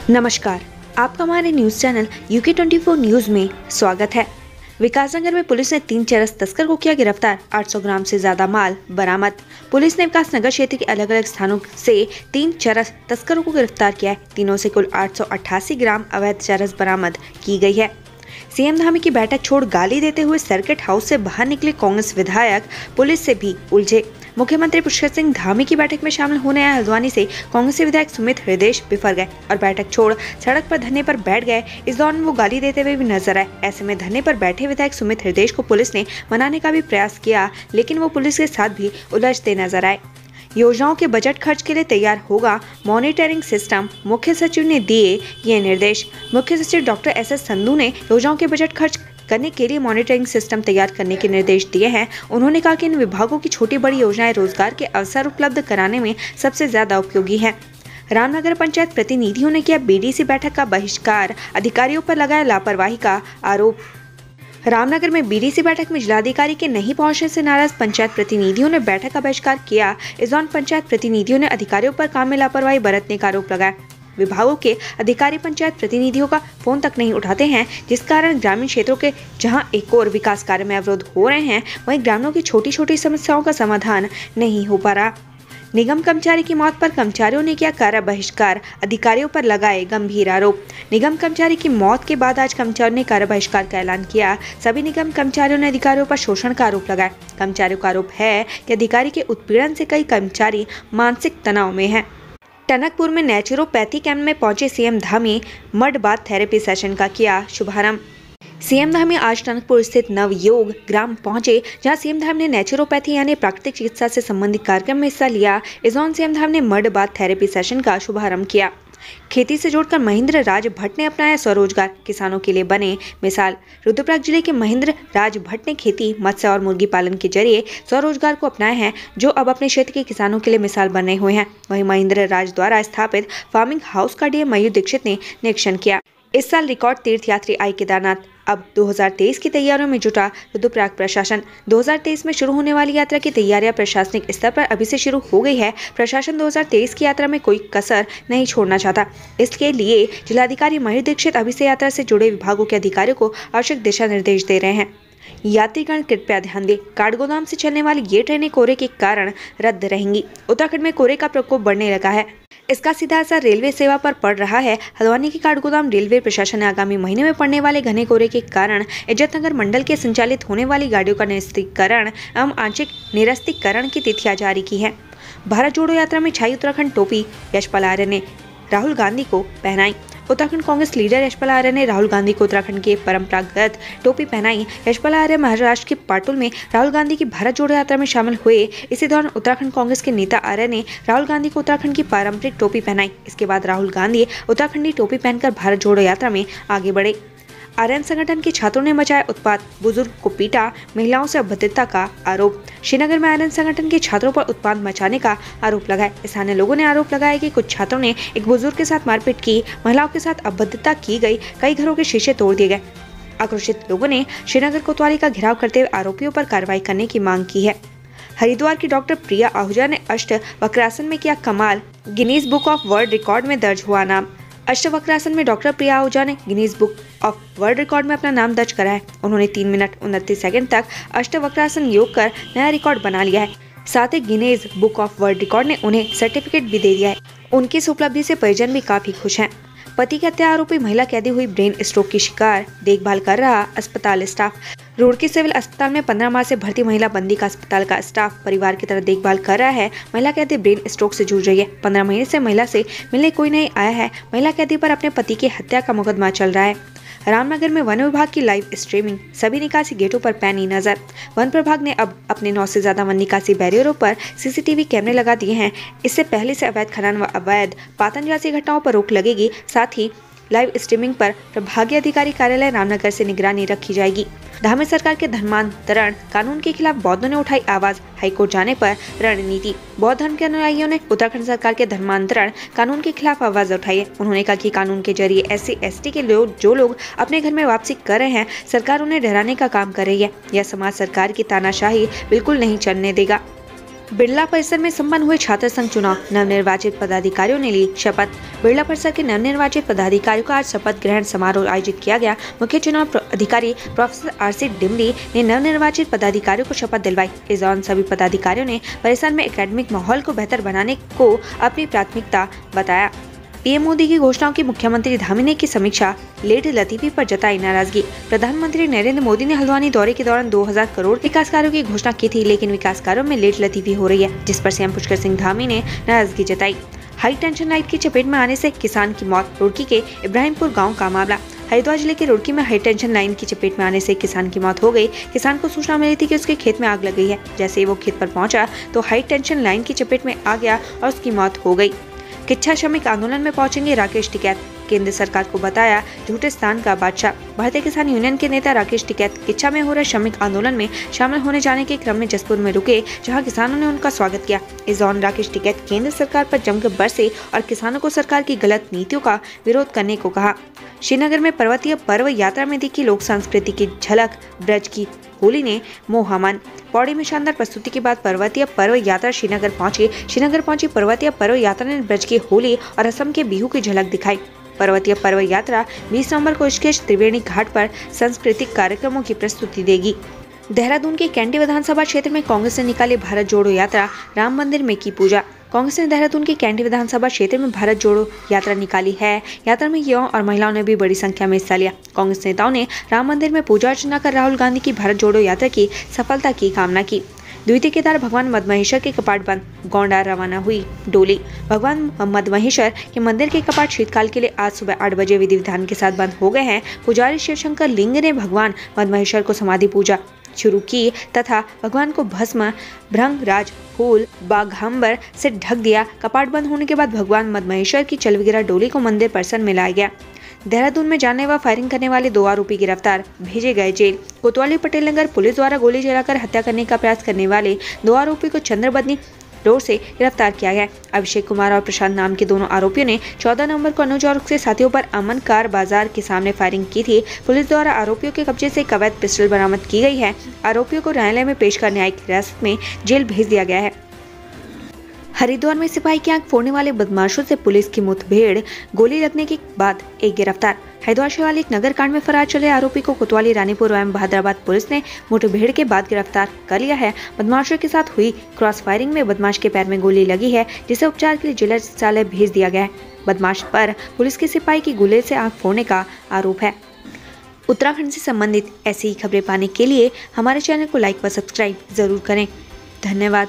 नमस्कार, आपका हमारे न्यूज चैनल UK24 न्यूज में स्वागत है। विकासनगर में पुलिस ने 3 चरस तस्कर को किया गिरफ्तार। 800 ग्राम से ज्यादा माल बरामद। पुलिस ने विकासनगर क्षेत्र के अलग अलग स्थानों से 3 चरस तस्करों को गिरफ्तार किया है। तीनों से कुल 888 ग्राम अवैध चरस बरामद की गई है। सीएम धामी की बैठक छोड़ गाली देते हुए सर्किट हाउस से बाहर निकले कांग्रेस विधायक पुलिस से भी उलझे। मुख्यमंत्री पुष्कर सिंह धामी की बैठक में शामिल होने आए हल्द्वानी से कांग्रेस विधायक सुमित हृदय बिफर गए और बैठक छोड़ सड़क पर धरने पर बैठ गए। इस दौरान वो गाली देते हुए भी नजर आए। ऐसे में धरने पर बैठे विधायक सुमित हृदय को पुलिस ने मनाने का भी प्रयास किया, लेकिन वो पुलिस के साथ भी उलझते नजर आए। योजनाओं के बजट खर्च के लिए तैयार होगा मॉनिटरिंग सिस्टम, मुख्य सचिव ने दिए ये निर्देश। मुख्य सचिव डॉक्टर SS संधू ने योजनाओं के बजट खर्च करने के लिए मॉनिटरिंग सिस्टम तैयार करने के निर्देश दिए हैं। उन्होंने कहा कि इन विभागों की छोटी बड़ी योजनाएं रोजगार के अवसर उपलब्ध कराने में सबसे ज्यादा उपयोगी हैं। रामनगर पंचायत प्रतिनिधियों ने किया BDC बैठक का बहिष्कार, अधिकारियों पर लगाया लापरवाही का आरोप। रामनगर में BDC बैठक में जिलाधिकारी के नहीं पहुंचने से नाराज पंचायत प्रतिनिधियों ने बैठक का बहिष्कार किया। इस दौरान पंचायत प्रतिनिधियों ने अधिकारियों पर काम में लापरवाही बरतने का आरोप लगाया। विभागों के अधिकारी पंचायत प्रतिनिधियों का फोन तक नहीं उठाते हैं, जिस कारण ग्रामीण क्षेत्रों के जहां एक और विकास कार्य में अवरोध हो रहे हैं, वहीं ग्रामीणों की छोटी छोटी समस्याओं का समाधान नहीं हो पा रहा। निगम कर्मचारी की मौत पर कर्मचारियों ने किया कार्य बहिष्कार, अधिकारियों पर लगाए गंभीर आरोप। निगम कर्मचारी की मौत के बाद आज कर्मचारियों ने कार्य बहिष्कार का ऐलान किया। सभी निगम कर्मचारियों ने अधिकारियों पर शोषण का आरोप लगाया। कर्मचारियों का आरोप है कि अधिकारी के उत्पीड़न से कई कर्मचारी मानसिक तनाव में हैं। टनकपुर में नेचुरोपैथी कैंप में पहुंचे CM Dhami, mud bath therapy session का किया शुभारंभ। सीएम धामी आज टनकपुर स्थित नवयोग ग्राम पहुंचे, जहां सीएम धामी ने नेचुरोपैथी यानी प्राकृतिक चिकित्सा से संबंधित कार्यक्रम में हिस्सा लिया। इस दौरान सीएम धामी ने मड बाथ थेरेपी सेशन का शुभारंभ किया। खेती से जोड़कर महेंद्र राज भट्ट ने अपनाया स्वरोजगार, किसानों के लिए बने मिसाल। रुद्रप्रयाग जिले के महेंद्र राज भट्ट ने खेती, मत्स्य और मुर्गी पालन के जरिए स्वरोजगार को अपनाया है, जो अब अपने क्षेत्र के किसानों के लिए मिसाल बने हुए हैं। वहीं महेंद्र राज द्वारा स्थापित फार्मिंग हाउस का DM मयूर दीक्षित ने निरीक्षण किया। इस साल रिकॉर्ड तीर्थयात्री आए केदारनाथ। अब 2023 की तैयारियों में जुटा रुद्रप्रयाग प्रशासन। 2023 में शुरू होने वाली यात्रा की तैयारियां प्रशासनिक स्तर पर अभी से शुरू हो गई है। प्रशासन 2023 की यात्रा में कोई कसर नहीं छोड़ना चाहता। इसके लिए जिलाधिकारी मयूर दीक्षित अभी से यात्रा से जुड़े विभागों के अधिकारियों को आवश्यक दिशा निर्देश दे रहे हैं। यात्रीगण कृपया ध्यान दें, काठगोदाम से चलने वाली ये ट्रेनें कोहरे के कारण रद्द रहेंगी। उत्तराखंड में कोहरे का प्रकोप बढ़ने लगा है। इसका सीधा असर रेलवे सेवा पर पड़ रहा है। हल्द्वानी के काठगोदाम रेलवे प्रशासन ने आगामी महीने में पड़ने वाले घने कोहरे के कारण इज्जतनगर मंडल के संचालित होने वाली गाड़ियों का निरस्तीकरण एवं आंशिक निरस्तीकरण की तिथियां जारी की है। भारत जोड़ो यात्रा में छाई उत्तराखंड टोपी, यशपाल आर्य ने राहुल गांधी को पहनाई। उत्तराखंड कांग्रेस लीडर यशपाल आर्य ने राहुल गांधी को उत्तराखंड की परंपरागत टोपी पहनाई। यशपाल आर्य महाराष्ट्र के पाटुल में राहुल गांधी की भारत जोड़ो यात्रा में शामिल हुए। इसी दौरान उत्तराखंड कांग्रेस के नेता आर्य ने राहुल गांधी को उत्तराखंड की पारंपरिक टोपी पहनाई। इसके बाद राहुल गांधी उत्तराखंडी टोपी पहनकर भारत जोड़ो यात्रा में आगे बढ़े। आर्यन संगठन के छात्रों ने मचाया उत्पात, बुजुर्ग को पीटा, महिलाओं से अभद्रता का आरोप। श्रीनगर में आर्यन संगठन के छात्रों पर उत्पात मचाने का आरोप लगाया। स्थानीय लोगों ने आरोप लगाया कि कुछ छात्रों ने एक बुजुर्ग के साथ मारपीट की, महिलाओं के साथ अभद्रता की गई, कई घरों के शीशे तोड़ दिए गए। आक्रोशित लोगों ने श्रीनगर कोतवाली का घेराव करते हुए आरोपियों पर कार्रवाई करने की मांग की है। हरिद्वार की डॉक्टर प्रिया आहूजा ने अष्टवक्रासन में किया कमाल, Guinness book of world record में दर्ज हुआ नाम। अष्टवक्रासन में डॉक्टर प्रिया आहूजा ने Guinness book of world record में अपना नाम दर्ज करा है। उन्होंने 3 मिनट 29 सेकंड तक अष्टवक्रासन योग कर नया रिकॉर्ड बना लिया है। साथ ही Guinness book of world record ने उन्हें सर्टिफिकेट भी दे दिया है। उनकी इस उपलब्धि से परिजन भी काफी खुश हैं। पति की हत्या आरोपी महिला कैदी हुई ब्रेन स्ट्रोक की शिकार, देखभाल कर रहा अस्पताल स्टाफ। रुड़की सिविल अस्पताल में 15 मार्च से भर्ती महिला बंदी का अस्पताल का स्टाफ परिवार की तरह देखभाल कर रहा है। महिला कैदी ब्रेन स्ट्रोक से जूझ रही है। 15 महीने से महिला से मिलने कोई नहीं आया है। महिला कैदी पर अपने पति की हत्या का मुकदमा चल रहा है। रामनगर में वन विभाग की लाइव स्ट्रीमिंग, सभी निकासी गेटों पर पैनी नजर। वन विभाग ने अब अपने 9 से ज्यादा वन निकासी बैरियरों पर CCTV कैमरे लगा दिए हैं। इससे पहले से अवैध खनन व अवैध पातन जैसी घटनाओं पर रोक लगेगी। साथ ही लाइव स्ट्रीमिंग पर प्रभागीय अधिकारी कार्यालय रामनगर से निगरानी रखी जाएगी। धामी सरकार के धर्मांतरण कानून के खिलाफ बौद्धों ने उठाई आवाज, हाईकोर्ट जाने पर रणनीति। बौद्ध धर्म के अनुयायियों ने उत्तराखंड सरकार के धर्मांतरण कानून के खिलाफ आवाज उठाई है। उन्होंने कहा कि कानून के जरिए SC ST के लोग जो लोग अपने घर में वापसी कर रहे हैं, सरकार उन्हें डराने का काम कर रही है। यह समाज सरकार की तानाशाही बिल्कुल नहीं चलने देगा। बिरला परिसर में संपन्न हुए छात्र संघ चुनाव, नवनिर्वाचित पदाधिकारियों ने ली शपथ। बिरला परिसर के नवनिर्वाचित पदाधिकारियों का आज शपथ ग्रहण समारोह आयोजित किया गया। मुख्य चुनाव अधिकारी प्रोफेसर आरसी डिमरी ने नवनिर्वाचित पदाधिकारियों को शपथ दिलवाई। इस दौरान सभी पदाधिकारियों ने परिसर में एकेडमिक माहौल को बेहतर बनाने को अपनी प्राथमिकता बताया। पीएम मोदी की घोषणाओं की मुख्यमंत्री धामी की समीक्षा, लेट लतीफी पर जताई नाराजगी। प्रधानमंत्री नरेंद्र मोदी ने हल्द्वानी दौरे के दौरान 2000 करोड़ विकास कार्यों की घोषणा की थी, लेकिन विकास कार्यों में लेट लतीफी हो रही है, जिस पर सीएम पुष्कर सिंह धामी ने नाराजगी जताई। हाई टेंशन लाइन की चपेट में आने से किसान की मौत, रुड़की के इब्राहिमपुर गाँव का मामला। हरिद्वार जिले के रुड़की में हाई टेंशन लाइन की चपेट में आने से किसान की मौत हो गई। किसान को सूचना मिली थी कि उसके खेत में आग लग गई है। जैसे ही वो खेत पर पहुंचा तो हाई टेंशन लाइन की चपेट में आ गया और उसकी मौत हो गई। किच्छा श्रमिक आंदोलन में पहुंचेंगे राकेश टिकैत, केंद्र सरकार को बताया झूठे स्थान का बादशाह। भारतीय किसान यूनियन के नेता राकेश टिकैत किच्छा में हो रहे श्रमिक आंदोलन में शामिल होने जाने के क्रम में जसपुर में रुके, जहां किसानों ने उनका स्वागत किया। इस दौरान राकेश टिकैत केंद्र सरकार पर जमकर बरसे और किसानों को सरकार की गलत नीतियों का विरोध करने को कहा। श्रीनगर में पर्वतीय पर्व यात्रा में दिखी लोक संस्कृति की झलक, ब्रज की होली ने मोहा मन। पौड़ी में शानदार प्रस्तुति के बाद पर्वतीय पर्व यात्रा श्रीनगर पहुंची पर्वतीय पर्व यात्रा ने ब्रज की होली और असम के बिहू की झलक दिखाई। पर्वतीय पर्व यात्रा 20 नवंबर को ऋषिकेश त्रिवेणी घाट पर सांस्कृतिक कार्यक्रमों की प्रस्तुति देगी। देहरादून के कैंटी विधानसभा क्षेत्र में कांग्रेस ने निकाली भारत जोड़ो यात्रा, राम मंदिर में की पूजा। कांग्रेस ने देहरादून के कैंटी विधानसभा क्षेत्र में भारत जोड़ो यात्रा निकाली है। यात्रा में युवाओं और महिलाओं ने भी बड़ी संख्या में हिस्सा लिया। कांग्रेस नेताओं ने राम मंदिर में पूजा अर्चना कर राहुल गांधी की भारत जोड़ो यात्रा की सफलता की कामना की। द्वितीय केदार भगवान मदमहेश्वर के कपाट बंद, गोंडा रवाना हुई डोली। भगवान मदमहेश्वर के मंदिर के कपाट शीतकाल के लिए आज सुबह 8 बजे विधि विधान के साथ बंद हो गए हैं। पुजारी शिवशंकर लिंग ने भगवान मदमहेश्वर को समाधि पूजा शुरू की तथा भगवान को भस्म, भृंगराज, फूल, बाघांबर से ढक दिया। कपाट बंद होने के बाद भगवान मदमहेश्वर की चलवगिरा डोली को मंदिर परिसर में लाया गया। देहरादून में जानलेवा फायरिंग करने वाले 2 आरोपी गिरफ्तार, भेजे गए जेल। कोतवाली पटेल नगर पुलिस द्वारा गोली चलाकर हत्या करने का प्रयास करने वाले 2 आरोपी को चंद्रबदनी रोड से गिरफ्तार किया गया। अभिषेक कुमार और प्रशांत नाम के दोनों आरोपियों ने 14 नवंबर को अनुज और उसके साथियों पर अमन कार बाजार के सामने फायरिंग की थी। पुलिस द्वारा आरोपियों के कब्जे से एक अवैध पिस्टल बरामद की गई है। आरोपियों को न्यायालय में पेश कर न्यायिक हिरासत में जेल भेज दिया गया है। हरिद्वार में सिपाही की आंख फोड़ने वाले बदमाशों से पुलिस की मुठभेड़, गोली लगने के बाद एक गिरफ्तार। हरिद्वार शहर एक नगर कांड में फरार चले आरोपी को कोतवाली, रानीपुर एवं बहादुराबाद पुलिस ने मुठभेड़ के बाद गिरफ्तार कर लिया है। बदमाशों के साथ हुई क्रॉस फायरिंग में बदमाश के पैर में गोली लगी है, जिसे उपचार के लिए जिला चिकित्सालय भेज दिया गया है। बदमाश पर पुलिस के सिपाही की गोली से आंख फोड़ने का आरोप है। उत्तराखंड से संबंधित ऐसी ही खबरें पाने के लिए हमारे चैनल को लाइक व सब्सक्राइब जरूर करें। धन्यवाद।